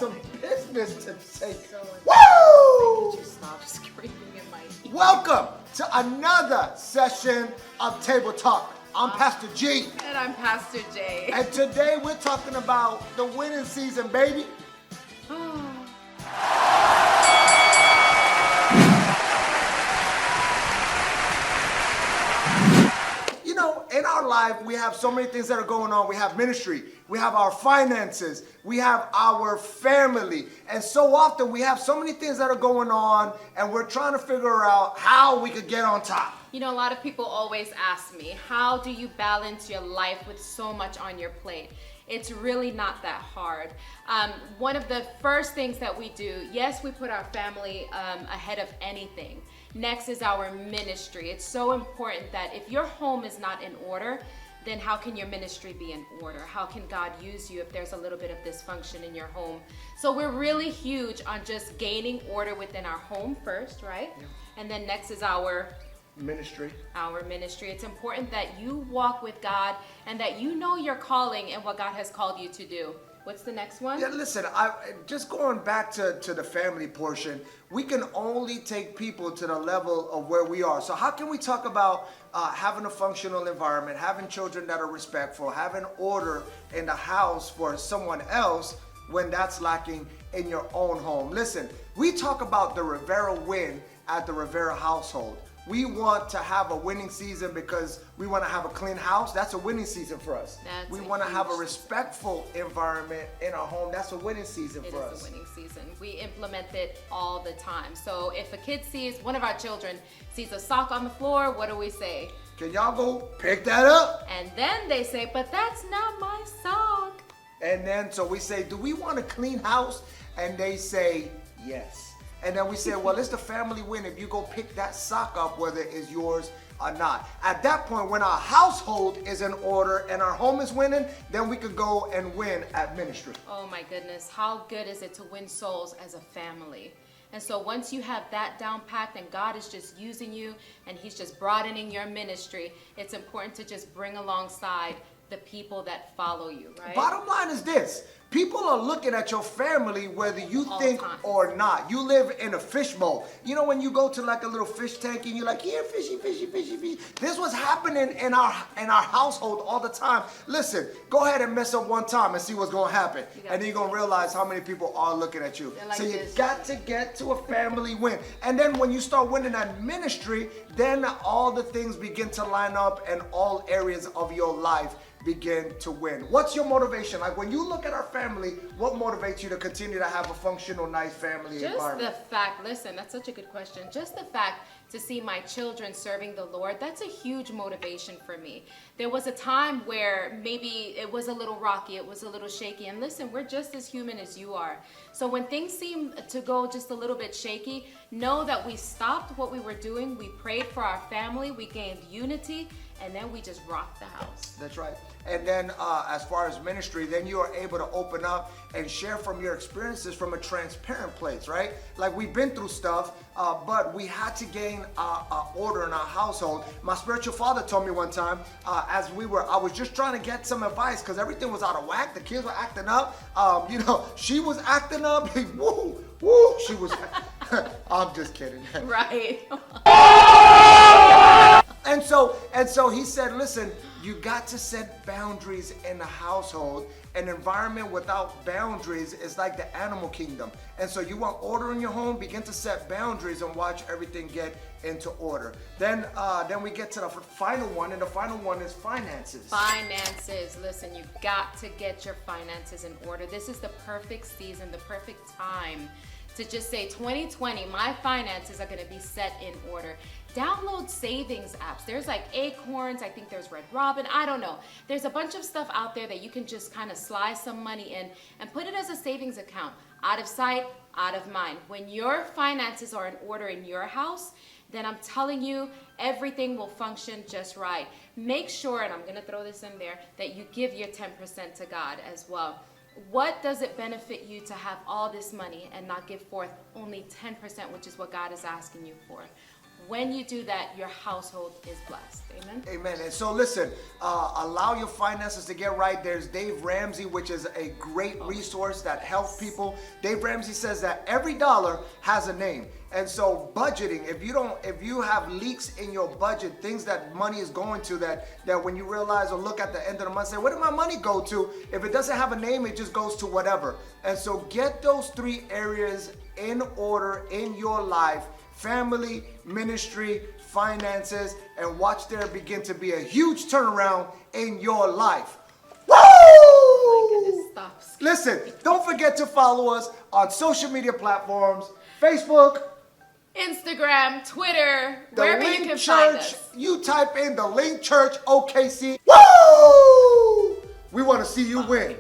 some business to say. So Woo! could you stop screaming in my ear? Welcome to another session of Table Talk. I'm Pastor G. And I'm Pastor J. And today we're talking about the winning season, baby. You know, in our life, we have so many things that are going on. We have ministry, we have our finances, we have our family. And so often we have so many things that are going on, and we're trying to figure out how we could get on top. You know, a lot of people always ask me, how do you balance your life with so much on your plate? It's really not that hard. One of the first things that we do, yes, we put our family ahead of anything. Next is our ministry. It's so important that if your home is not in order, then how can your ministry be in order? How can God use you if there's a little bit of dysfunction in your home? So we're really huge on just gaining order within our home first, right? Yeah. And then next is our Ministry. It's important that you walk with God and that you know your calling and what God has called you to do. What's the next one? Yeah, listen, just going back to the family portion, we can only take people to the level of where we are. So how can we talk about having a functional environment, having children that are respectful, having order in the house for someone else when that's lacking in your own home? Listen, we talk about the Rivera win at the Rivera household. We want to have a winning season because we want to have a clean house. That's a winning season for us. We want to have a respectful environment in our home. That's a winning season for us. It is a winning season. We implement it all the time. So if a kid sees, one of our children sees a sock on the floor, what do we say? Can y'all go pick that up? And then they say, but that's not my sock. And then so we say, do we want a clean house? And they say, yes. And then we say, well, it's the family win if you go pick that sock up, whether it's yours or not. At that point, when our household is in order and our home is winning, then we could go and win at ministry. Oh my goodness, how good is it to win souls as a family? And so once you have that down packed and God is just using you and he's just broadening your ministry, it's important to just bring alongside the people that follow you, right? Bottom line is this. People are looking at your family whether you think or not. You live in a fishbowl. You know when you go to like a little fish tank and you're like, here, fishy, fishy, fishy, fishy. This was happening in our household all the time. Listen, go ahead and mess up one time and see what's going to happen. And then you're going to realize how many people are looking at you. Like so you got to get to a family win. And then when you start winning at ministry, then all the things begin to line up and all areas of your life begin to win. What's your motivation? Like when you look at our family, what motivates you to continue to have a functional, nice family environment? Just the fact, listen, that's such a good question. Just the fact to see my children serving the Lord, that's a huge motivation for me. There was a time where maybe it was a little rocky, it was a little shaky. And listen, we're just as human as you are. So when things seem to go just a little bit shaky, know that we stopped what we were doing. We prayed for our family, we gained unity, and then we just rocked the house. That's right. And then as far as ministry, then you are able to open up and share from your experiences from a transparent place, right? Like we've been through stuff, but we had to gain order in our household. My spiritual father told me one time, I was just trying to get some advice because everything was out of whack. The kids were acting up. She was acting up. Woo, woo. She was. I'm just kidding. Right. And so he said, listen, you got to set boundaries in the household. An environment without boundaries is like the animal kingdom. And so you want order in your home, begin to set boundaries and watch everything get into order. Then we get to the final one, and the final one is finances. Finances. Listen, you've got to get your finances in order. This is the perfect season, the perfect time to just say 2020, my finances are going to be set in order. Download savings apps. There's like Acorns, I think there's Red Robin, I don't know. There's a bunch of stuff out there that you can just kind of slide some money in and put it as a savings account. Out of sight, out of mind. When your finances are in order in your house, then I'm telling you, everything will function just right. Make sure, and I'm going to throw this in there, that you give your 10% to God as well. What does it benefit you to have all this money and not give forth only 10%, which is what God is asking you for? When you do that, your household is blessed. Amen. Amen. And so listen, allow your finances to get right. There's Dave Ramsey, which is a great resource that helps people. Dave Ramsey says that every dollar has a name. And so budgeting, if you have leaks in your budget, things that money is going to that when you realize or look at the end of the month, say, where did my money go to? If it doesn't have a name, it just goes to whatever. And so get those 3 areas in order in your life: family, ministry, finances, and watch there begin to be a huge turnaround in your life. Woo! Oh my goodness, stop. Listen, don't forget to follow us on social media platforms: Facebook, Instagram, Twitter, The wherever Link you can Church. find us. You type in The Link Church OKC. Woo! We want to see you win.